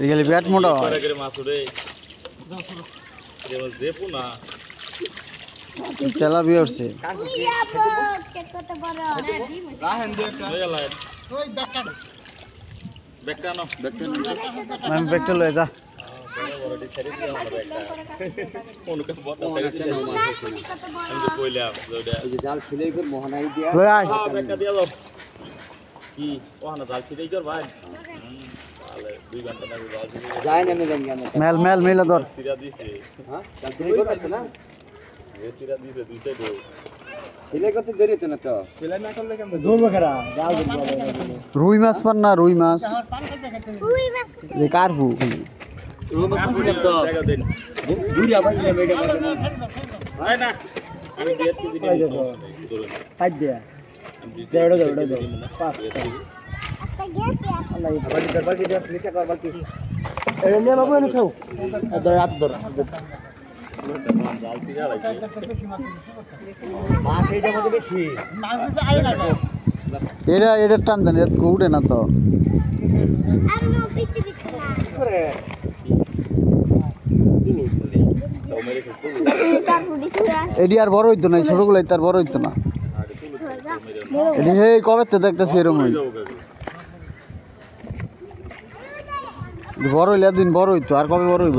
এগুলি ব্যাট মোটা তেলা বিয়ে উঠছে আমি ব্যাগটা লয়ে যা মেল মেল মেলে ধর রুই মাছ পান না রুই মাছ কারবু এটা এটা টান দেন এটা উঠে না তো এটি আর বড় হইতো না ছোটগুলো তার বড় হইতো না এটি হে কবে তো দেখতেছি এরকমই বড় হইলে একদিন বড় হইতো আর কবে বড় হইব